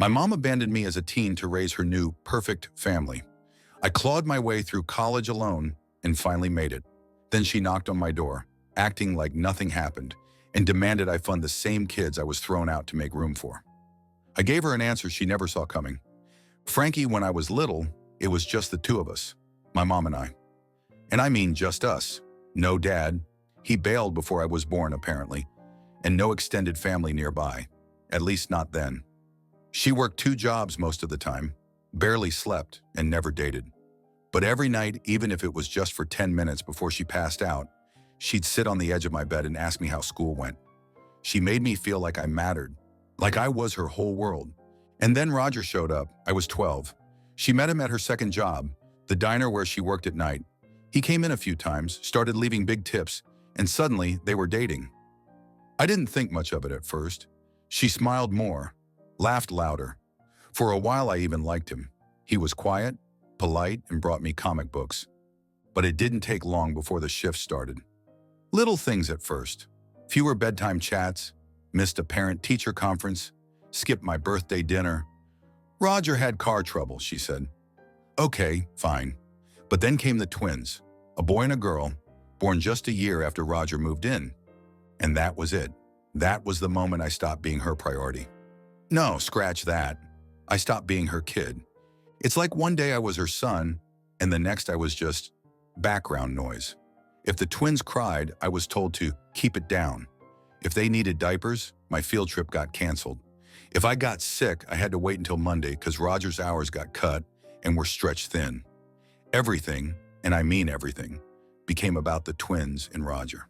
My mom abandoned me as a teen to raise her new, perfect family. I clawed my way through college alone and finally made it. Then she knocked on my door, acting like nothing happened, and demanded I fund the same kids I was thrown out to make room for. I gave her an answer she never saw coming. Frankie, when I was little, it was just the two of us, my mom and I. And I mean just us. No dad. He bailed before I was born, apparently. And no extended family nearby. At least not then. She worked 2 jobs most of the time, barely slept, and never dated. But every night, even if it was just for 10 minutes before she passed out, she'd sit on the edge of my bed and ask me how school went. She made me feel like I mattered, like I was her whole world. And then Roger showed up. I was 12. She met him at her second job, the diner where she worked at night. He came in a few times, started leaving big tips, and suddenly they were dating. I didn't think much of it at first. She smiled more, laughed louder. For a while I even liked him. He was quiet, polite, and brought me comic books. But it didn't take long before the shift started. Little things at first. Fewer bedtime chats, missed a parent-teacher conference, skipped my birthday dinner. Roger had car trouble, she said. Okay, fine. But then came the twins, a boy and a girl, born just a year after Roger moved in. And that was it. That was the moment I stopped being her priority. No, scratch that. I stopped being her kid. It's like one day I was her son, and the next I was just background noise. If the twins cried, I was told to keep it down. If they needed diapers, my field trip got canceled. If I got sick, I had to wait until Monday because Roger's hours got cut and were stretched thin. Everything, and I mean everything, became about the twins and Roger.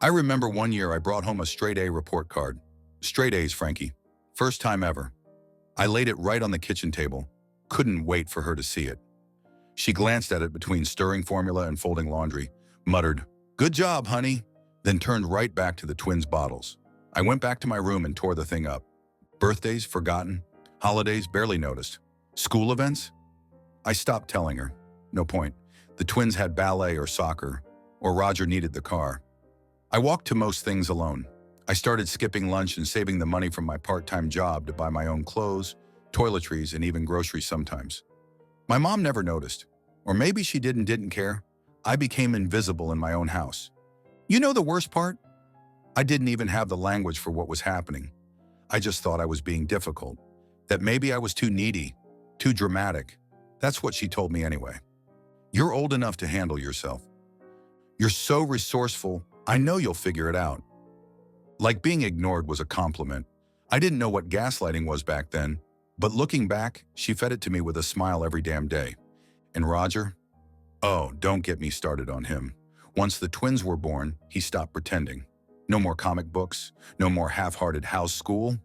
I remember one year I brought home a straight A report card. Straight A's, Frankie. First time ever. I laid it right on the kitchen table. Couldn't wait for her to see it. She glanced at it between stirring formula and folding laundry, muttered, "Good job, honey," then turned right back to the twins' bottles. I went back to my room and tore the thing up. Birthdays, forgotten. Holidays, barely noticed. School events? I stopped telling her. No point. The twins had ballet or soccer, or Roger needed the car. I walked to most things alone. I started skipping lunch and saving the money from my part-time job to buy my own clothes, toiletries, and even groceries sometimes. My mom never noticed. Or maybe she didn't care. I became invisible in my own house. You know the worst part? I didn't even have the language for what was happening. I just thought I was being difficult. That maybe I was too needy, too dramatic. That's what she told me anyway. You're old enough to handle yourself. You're so resourceful, I know you'll figure it out. Like being ignored was a compliment. I didn't know what gaslighting was back then, but looking back, she fed it to me with a smile every damn day. And Roger? Oh, don't get me started on him. Once the twins were born, he stopped pretending. No more comic books, no more half-hearted house school.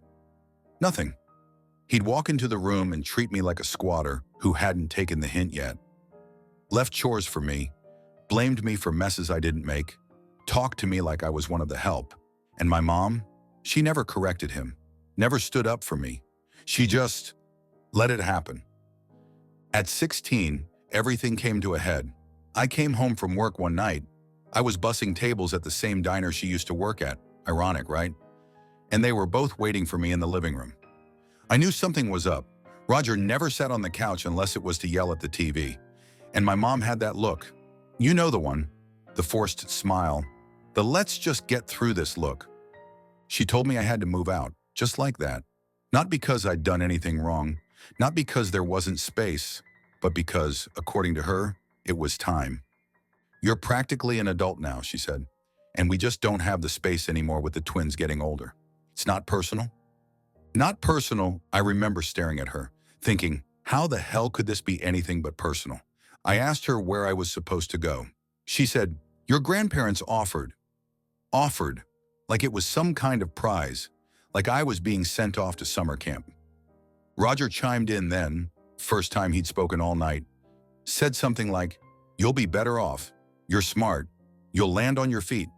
Nothing. He'd walk into the room and treat me like a squatter who hadn't taken the hint yet. Left chores for me, blamed me for messes I didn't make, talked to me like I was one of the help. And my mom, she never corrected him, never stood up for me. She just let it happen. At 16, everything came to a head. I came home from work one night. I was bussing tables at the same diner she used to work at. Ironic, right? And they were both waiting for me in the living room. I knew something was up. Roger never sat on the couch unless it was to yell at the TV. And my mom had that look. You know the one. The forced smile. The let's just get through this look. She told me I had to move out, just like that. Not because I'd done anything wrong, not because there wasn't space, but because, according to her, it was time. You're practically an adult now, she said, and we just don't have the space anymore with the twins getting older. It's not personal. Not personal, I remember staring at her, thinking, how the hell could this be anything but personal? I asked her where I was supposed to go. She said, your grandparents offered, like it was some kind of prize, like I was being sent off to summer camp. Roger chimed in then, first time he'd spoken all night, said something like, you'll be better off, you're smart, you'll land on your feet.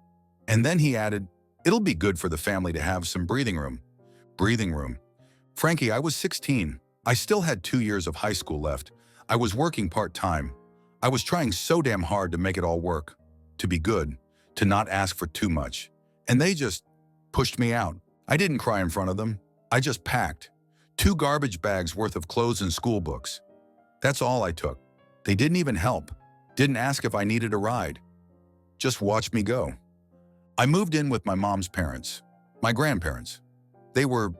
And then he added, it'll be good for the family to have some breathing room. Breathing room. Frankie, I was 16. I still had 2 years of high school left. I was working part-time. I was trying so damn hard to make it all work, to be good, to not ask for too much. And they just pushed me out. I didn't cry in front of them. I just packed. 2 garbage bags worth of clothes and school books. That's all I took. They didn't even help. Didn't ask if I needed a ride. Just watched me go. I moved in with my mom's parents, my grandparents. They were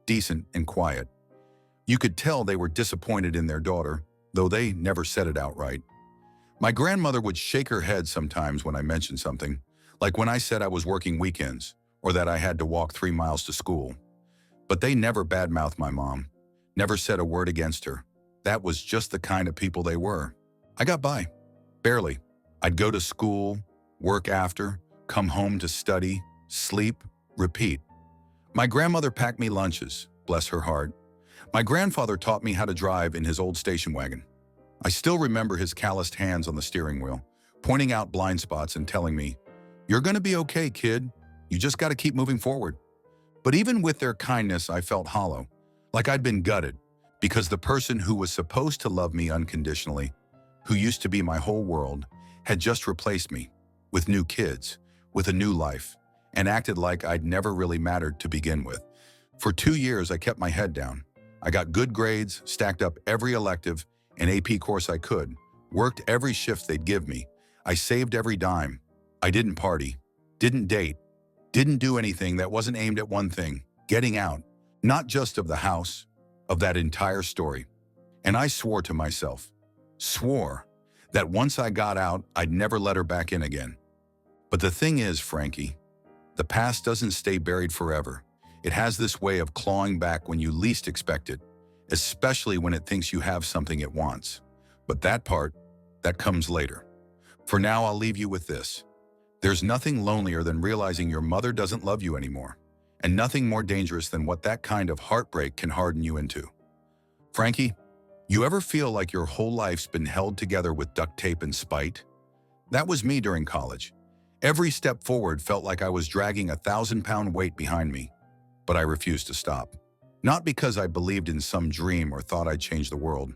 decent and quiet. You could tell they were disappointed in their daughter, though they never said it outright. My grandmother would shake her head sometimes when I mentioned something, like when I said I was working weekends or that I had to walk 3 miles to school. But they never badmouthed my mom, never said a word against her. That was just the kind of people they were. I got by. Barely. I'd go to school, work after, come home to study, sleep, repeat. My grandmother packed me lunches, bless her heart. My grandfather taught me how to drive in his old station wagon. I still remember his calloused hands on the steering wheel, pointing out blind spots and telling me, "You're gonna be okay, kid. You just gotta keep moving forward." But even with their kindness, I felt hollow, like I'd been gutted, because the person who was supposed to love me unconditionally, who used to be my whole world, had just replaced me, with new kids, with a new life, and acted like I'd never really mattered to begin with. For 2 years, I kept my head down. I got good grades, stacked up every elective and AP course I could, worked every shift they'd give me. I saved every dime. I didn't party, didn't date, didn't do anything that wasn't aimed at one thing, getting out, not just of the house, of that entire story. And I swore to myself, swore, that once I got out, I'd never let her back in again. But the thing is, Frankie, the past doesn't stay buried forever. It has this way of clawing back when you least expect it, especially when it thinks you have something it wants. But that part, that comes later. For now, I'll leave you with this. There's nothing lonelier than realizing your mother doesn't love you anymore, and nothing more dangerous than what that kind of heartbreak can harden you into. Frankie, you ever feel like your whole life's been held together with duct tape and spite? That was me during college. Every step forward felt like I was dragging a 1,000-pound weight behind me, but I refused to stop. Not because I believed in some dream or thought I'd change the world.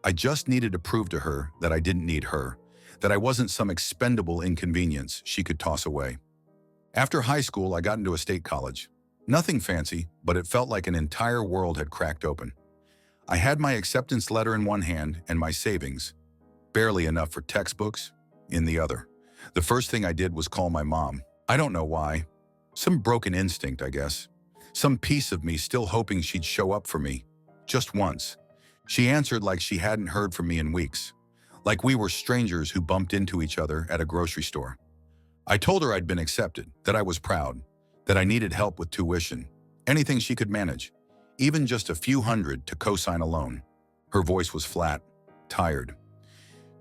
I just needed to prove to her that I didn't need her, that I wasn't some expendable inconvenience she could toss away. After high school, I got into a state college. Nothing fancy, but it felt like an entire world had cracked open. I had my acceptance letter in one hand and my savings, barely enough for textbooks, in the other. The first thing I did was call my mom. I don't know why. Some broken instinct, I guess. Some piece of me still hoping she'd show up for me, just once. She answered like she hadn't heard from me in weeks, like we were strangers who bumped into each other at a grocery store. I told her I'd been accepted, that I was proud, that I needed help with tuition, anything she could manage, even just a few hundred to co-sign a loan. Her voice was flat, tired.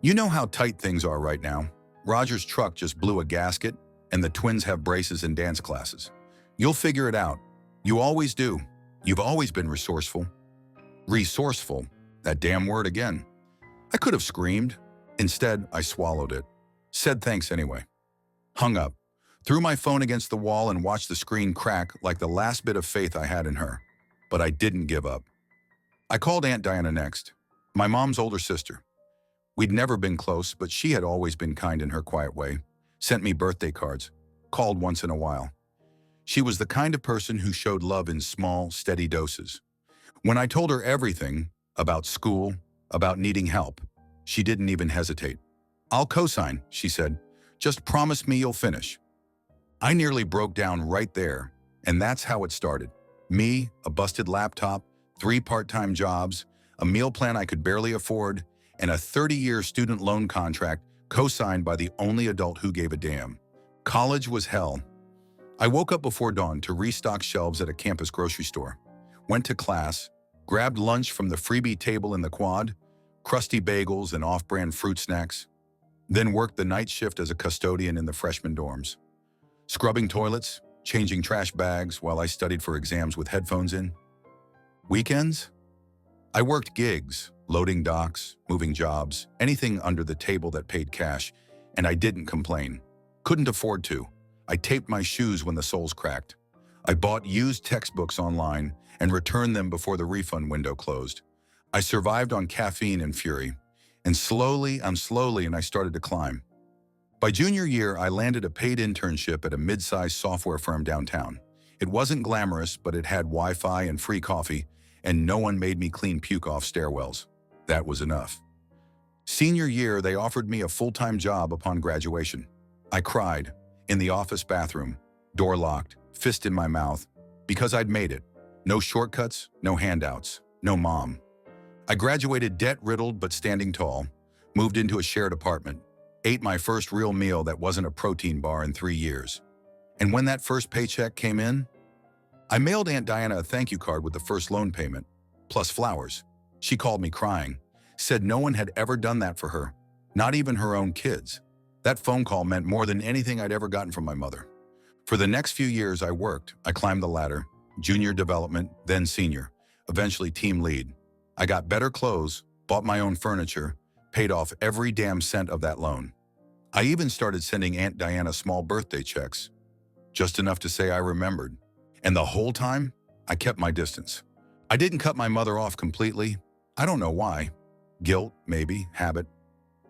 "You know how tight things are right now. Roger's truck just blew a gasket, and the twins have braces in dance classes. You'll figure it out. You always do. You've always been resourceful." Resourceful, that damn word again. I could have screamed. Instead, I swallowed it. Said thanks anyway. Hung up. Threw my phone against the wall and watched the screen crack like the last bit of faith I had in her. But I didn't give up. I called Aunt Diana next, my mom's older sister. We'd never been close, but she had always been kind in her quiet way. Sent me birthday cards. Called once in a while. She was the kind of person who showed love in small, steady doses. When I told her everything, about school, about needing help, she didn't even hesitate. "I'll co-sign," she said. "Just promise me you'll finish." I nearly broke down right there, and that's how it started. Me, a busted laptop, 3 part-time jobs, a meal plan I could barely afford, and a 30-year student loan contract co-signed by the only adult who gave a damn. College was hell. I woke up before dawn to restock shelves at a campus grocery store. Went to class, grabbed lunch from the freebie table in the quad, crusty bagels and off-brand fruit snacks, then worked the night shift as a custodian in the freshman dorms. Scrubbing toilets, changing trash bags while I studied for exams with headphones in. Weekends? I worked gigs, loading docks, moving jobs, anything under the table that paid cash, and I didn't complain. Couldn't afford to. I taped my shoes when the soles cracked. I bought used textbooks online and returned them before the refund window closed. I survived on caffeine and fury, and slowly and I started to climb. By junior year, I landed a paid internship at a mid-sized software firm downtown. It wasn't glamorous, but it had Wi-Fi and free coffee, and no one made me clean puke off stairwells. That was enough. Senior year, they offered me a full-time job upon graduation. I cried, in the office bathroom, door locked, fist in my mouth, because I'd made it. No shortcuts, no handouts, no mom. I graduated debt-riddled but standing tall, moved into a shared apartment, ate my first real meal that wasn't a protein bar in 3 years. And when that first paycheck came in, I mailed Aunt Diana a thank you card with the first loan payment, plus flowers. She called me crying, said no one had ever done that for her, not even her own kids. That phone call meant more than anything I'd ever gotten from my mother. For the next few years I worked, I climbed the ladder, junior development, then senior, eventually team lead. I got better clothes, bought my own furniture, paid off every damn cent of that loan. I even started sending Aunt Diana small birthday checks, just enough to say I remembered. And the whole time, I kept my distance. I didn't cut my mother off completely. I don't know why. Guilt, maybe, habit.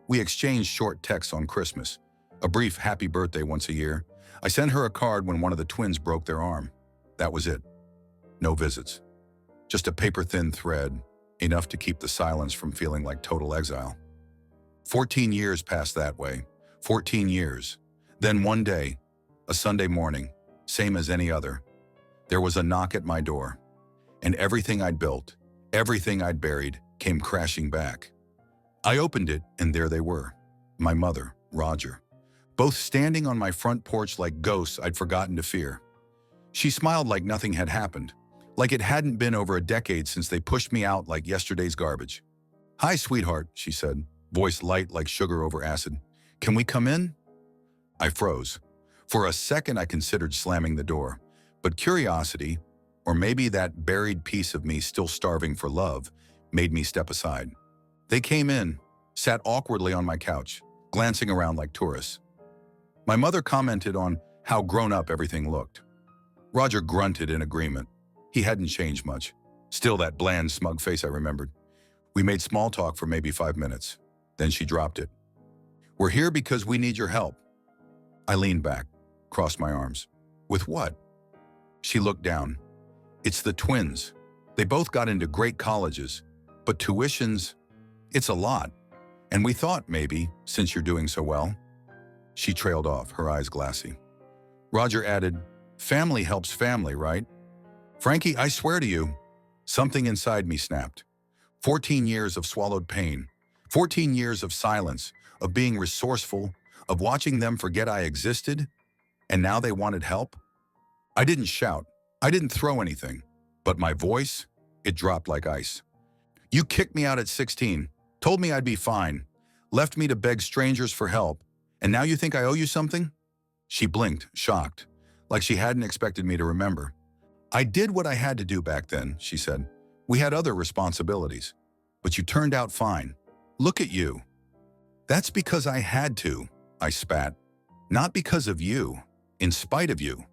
We exchanged short texts on Christmas, a brief happy birthday once a year. I sent her a card when one of the twins broke their arm. That was it. No visits. Just a paper-thin thread, enough to keep the silence from feeling like total exile. 14 years passed that way. 14 years. Then one day, a Sunday morning, same as any other, there was a knock at my door, and everything I'd built, everything I'd buried, came crashing back. I opened it, and there they were, my mother, Roger, both standing on my front porch like ghosts I'd forgotten to fear. She smiled like nothing had happened, like it hadn't been over a decade since they pushed me out like yesterday's garbage. "Hi, sweetheart," she said, voice light like sugar over acid. "Can we come in?" I froze. For a second, I considered slamming the door, but curiosity, or maybe that buried piece of me still starving for love, made me step aside. They came in, sat awkwardly on my couch, glancing around like tourists. My mother commented on how grown-up everything looked. Roger grunted in agreement. He hadn't changed much. Still that bland, smug face I remembered. We made small talk for maybe 5 minutes. Then she dropped it. "We're here because we need your help." I leaned back, crossed my arms. "With what?" She looked down. "It's the twins. They both got into great colleges, but tuition's, it's a lot. And we thought maybe, since you're doing so well." She trailed off, her eyes glassy. Roger added, "Family helps family, right?" "Frankie, I swear to you." Something inside me snapped. 14 years of swallowed pain. 14 years of silence, of being resourceful, of watching them forget I existed, and now they wanted help? I didn't shout. I didn't throw anything. But my voice, it dropped like ice. "You kicked me out at 16, told me I'd be fine, left me to beg strangers for help, and now you think I owe you something?" She blinked, shocked, like she hadn't expected me to remember. "I did what I had to do back then," she said. "We had other responsibilities. But you turned out fine. Look at you." "That's because I had to," I spat. "Not because of you, in spite of you."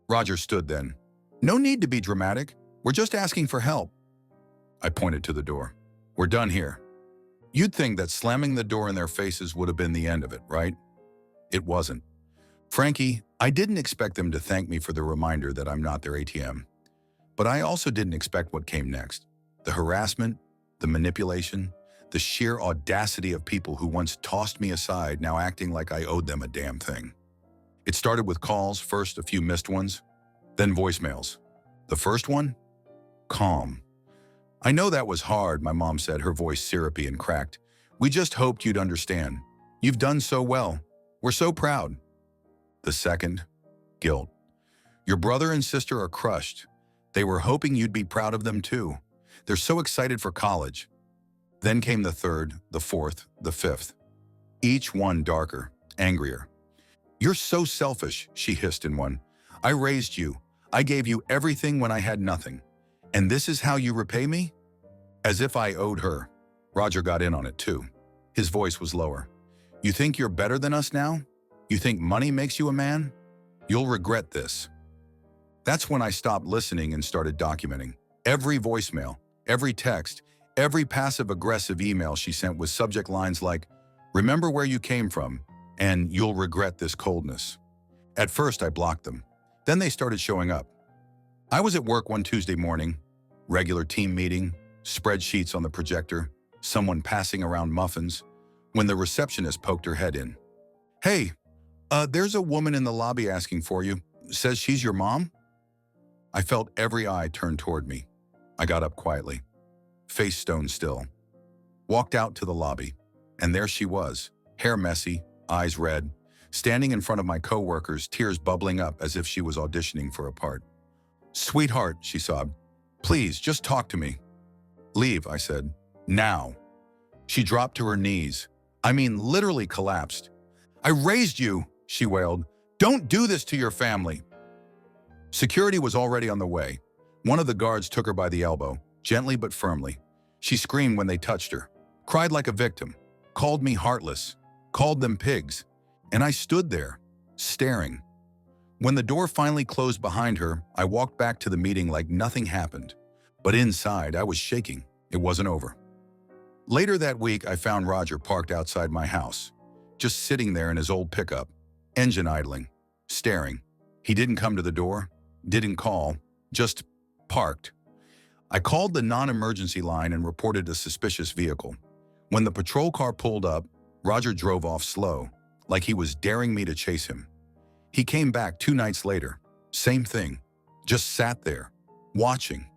Roger stood then. "No need to be dramatic. We're just asking for help." I pointed to the door. "We're done here." You'd think that slamming the door in their faces would have been the end of it, right? It wasn't. Frankie, I didn't expect them to thank me for the reminder that I'm not their ATM. But I also didn't expect what came next. The harassment, the manipulation, the sheer audacity of people who once tossed me aside now acting like I owed them a damn thing. It started with calls, first a few missed ones, then voicemails. The first one? Calm. "I know that was hard," my mom said, her voice syrupy and cracked. "We just hoped you'd understand. You've done so well. We're so proud." The second? Guilt. "Your brother and sister are crushed. They were hoping you'd be proud of them too. They're so excited for college." Then came the third, the fourth, the fifth. Each one darker, angrier. "You're so selfish," she hissed in one. "I raised you. I gave you everything when I had nothing. And this is how you repay me?" As if I owed her. Roger got in on it too. His voice was lower. "You think you're better than us now? You think money makes you a man? You'll regret this." That's when I stopped listening and started documenting. Every voicemail, every text, every passive-aggressive email she sent with subject lines like, "Remember where you came from," and "You'll regret this coldness." At first, I blocked them. Then they started showing up. I was at work one Tuesday morning. Regular team meeting, spreadsheets on the projector, someone passing around muffins, when the receptionist poked her head in. "Hey, there's a woman in the lobby asking for you. Says she's your mom?" I felt every eye turn toward me. I got up quietly, face stone still. Walked out to the lobby, and there she was, hair messy, eyes red, standing in front of my coworkers, tears bubbling up as if she was auditioning for a part. "Sweetheart," she sobbed, "please, just talk to me." "Leave," I said. "Now." She dropped to her knees. I mean, literally collapsed. "I raised you," she wailed. "Don't do this to your family." Security was already on the way. One of the guards took her by the elbow, gently but firmly. She screamed when they touched her, cried like a victim, called me heartless, called them pigs, and I stood there, staring. When the door finally closed behind her, I walked back to the meeting like nothing happened. But inside, I was shaking. It wasn't over. Later that week, I found Roger parked outside my house, just sitting there in his old pickup, engine idling, staring. He didn't come to the door, didn't call, just parked. I called the non-emergency line and reported a suspicious vehicle. When the patrol car pulled up, Roger drove off slow, like he was daring me to chase him. He came back 2 nights later, same thing, just sat there, watching.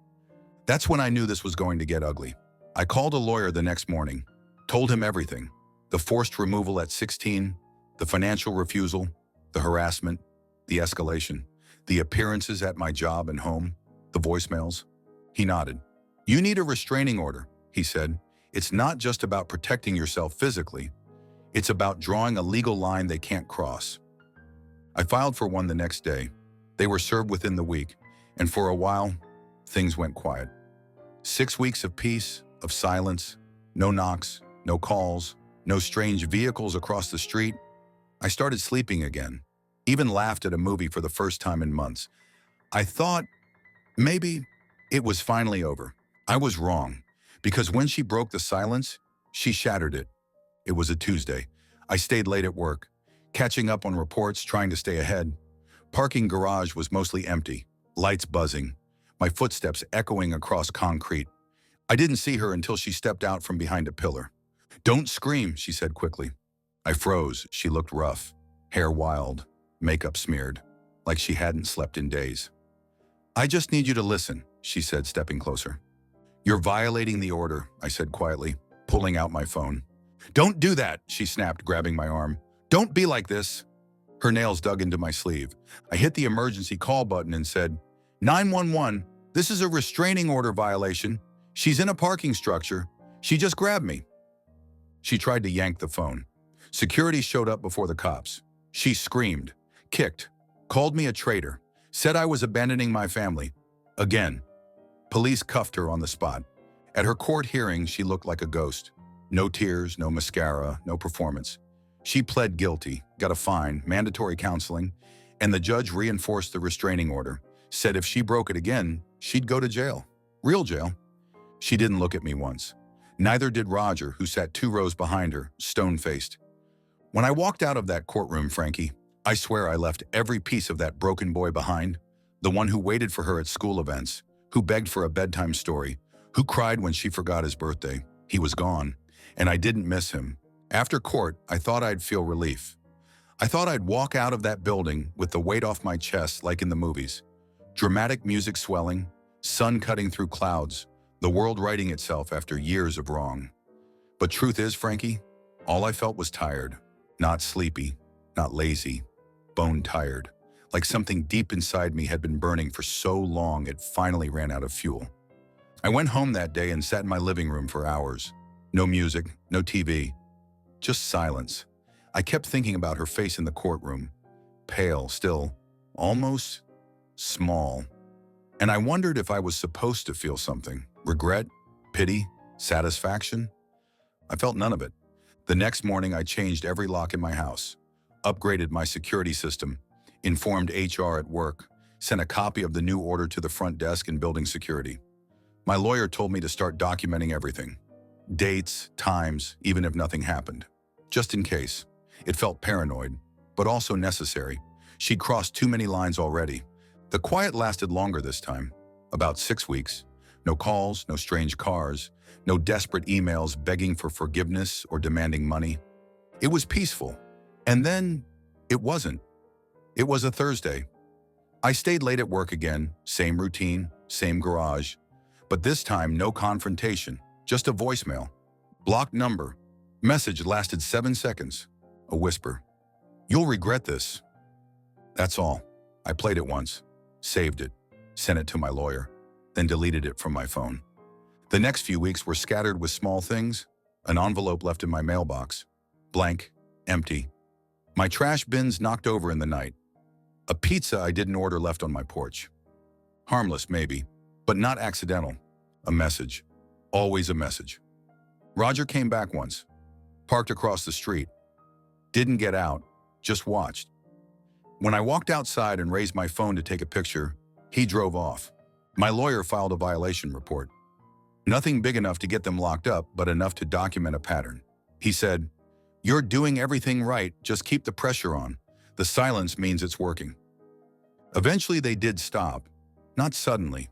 That's when I knew this was going to get ugly. I called a lawyer the next morning, told him everything, the forced removal at 16, the financial refusal, the harassment, the escalation, the appearances at my job and home, the voicemails. He nodded. "You need a restraining order," he said. "It's not just about protecting yourself physically. It's about drawing a legal line they can't cross." I filed for one the next day. They were served within the week, and for a while, things went quiet. 6 weeks of peace, of silence, no knocks, no calls, no strange vehicles across the street. I started sleeping again, even laughed at a movie for the first time in months. I thought maybe it was finally over. I was wrong, because when she broke the silence, she shattered it. It was a Tuesday. I stayed late at work, catching up on reports, trying to stay ahead. Parking garage was mostly empty, lights buzzing, my footsteps echoing across concrete. I didn't see her until she stepped out from behind a pillar. "Don't scream," she said quickly. I froze. She looked rough, hair wild, makeup smeared, like she hadn't slept in days. "I just need you to listen," she said, stepping closer. "You're violating the order," I said quietly, pulling out my phone. "Don't do that," she snapped, grabbing my arm. "Don't be like this." Her nails dug into my sleeve. I hit the emergency call button and said, "911, this is a restraining order violation. She's in a parking structure. She just grabbed me." She tried to yank the phone. Security showed up before the cops. She screamed, kicked, called me a traitor, said I was abandoning my family. Again. Police cuffed her on the spot. At her court hearing, she looked like a ghost. No tears, no mascara, no performance. She pled guilty, got a fine, mandatory counseling, and the judge reinforced the restraining order, said if she broke it again, she'd go to jail. Real jail. She didn't look at me once. Neither did Roger, who sat 2 rows behind her, stone-faced. When I walked out of that courtroom, Frankie, I swear I left every piece of that broken boy behind. The one who waited for her at school events, who begged for a bedtime story, who cried when she forgot his birthday. He was gone, and I didn't miss him. After court, I thought I'd feel relief. I thought I'd walk out of that building with the weight off my chest like in the movies. Dramatic music swelling, sun cutting through clouds, the world righting itself after years of wrong. But truth is, Frankie, all I felt was tired. Not sleepy, not lazy, bone tired. Like something deep inside me had been burning for so long it finally ran out of fuel. I went home that day and sat in my living room for hours. No music, no TV, just silence. I kept thinking about her face in the courtroom. Pale, still, almost small. And I wondered if I was supposed to feel something. Regret, pity, satisfaction. I felt none of it. The next morning, I changed every lock in my house, upgraded my security system, informed HR at work, sent a copy of the new order to the front desk in building security. My lawyer told me to start documenting everything. Dates, times, even if nothing happened. Just in case. It felt paranoid, but also necessary. She'd crossed too many lines already. The quiet lasted longer this time, about 6 weeks. No calls, no strange cars, no desperate emails begging for forgiveness or demanding money. It was peaceful. And then, it wasn't. It was a Thursday. I stayed late at work again, same routine, same garage. But this time, no confrontation, just a voicemail. Blocked number. Message lasted 7 seconds. A whisper. "You'll regret this." That's all. I played it once, saved it, sent it to my lawyer, then deleted it from my phone. The next few weeks were scattered with small things. An envelope left in my mailbox. Blank, empty. My trash bins knocked over in the night. A pizza I didn't order left on my porch. Harmless, maybe, but not accidental. A message. Always a message. Roger came back once. Parked across the street. Didn't get out, just watched. When I walked outside and raised my phone to take a picture, he drove off. My lawyer filed a violation report. Nothing big enough to get them locked up, but enough to document a pattern. He said, "You're doing everything right, just keep the pressure on. The silence means it's working." Eventually they did stop, not suddenly,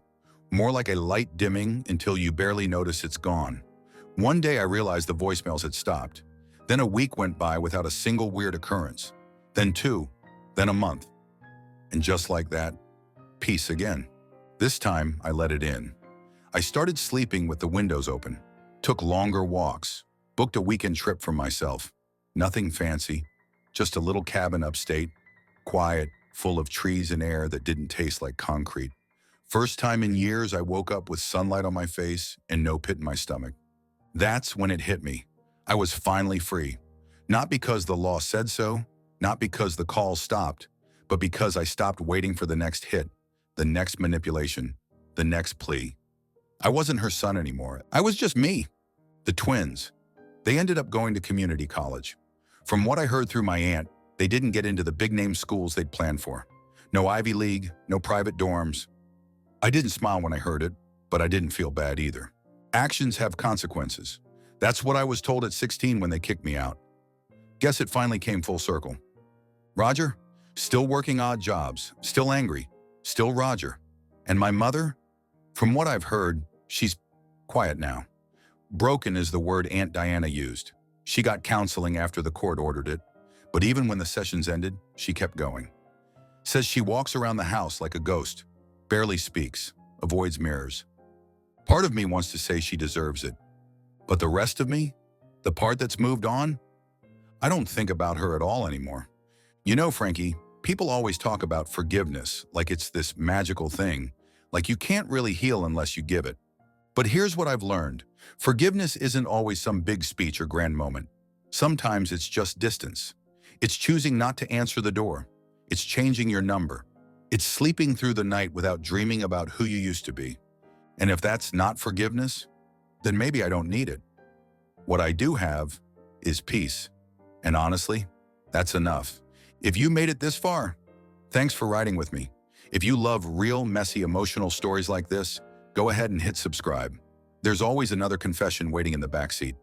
more like a light dimming until you barely notice it's gone. One day I realized the voicemails had stopped. Then a week went by without a single weird occurrence. Then 2, then a month. And just like that, peace again. This time I let it in. I started sleeping with the windows open, took longer walks, booked a weekend trip for myself. Nothing fancy, just a little cabin upstate, quiet, full of trees and air that didn't taste like concrete. First time in years I woke up with sunlight on my face and no pit in my stomach. That's when it hit me. I was finally free. Not because the law said so, not because the calls stopped, but because I stopped waiting for the next hit, the next manipulation, the next plea. I wasn't her son anymore. I was just me. The twins. They ended up going to community college. From what I heard through my aunt, they didn't get into the big-name schools they'd planned for. No Ivy League, no private dorms. I didn't smile when I heard it, but I didn't feel bad either. Actions have consequences. That's what I was told at 16 when they kicked me out. Guess it finally came full circle. Roger, still working odd jobs, still angry, still Roger. And my mother? From what I've heard, she's quiet now. Broken is the word Aunt Diana used. She got counseling after the court ordered it, but even when the sessions ended, she kept going. Says she walks around the house like a ghost, barely speaks, avoids mirrors. Part of me wants to say she deserves it, but the rest of me, the part that's moved on, I don't think about her at all anymore. You know, Frankie, people always talk about forgiveness like it's this magical thing, like you can't really heal unless you give it. But here's what I've learned. Forgiveness isn't always some big speech or grand moment. Sometimes it's just distance. It's choosing not to answer the door. It's changing your number. It's sleeping through the night without dreaming about who you used to be. And if that's not forgiveness, then maybe I don't need it. What I do have is peace. And honestly, that's enough. If you made it this far, thanks for riding with me. If you love real, messy, emotional stories like this, go ahead and hit subscribe. There's always another confession waiting in the backseat.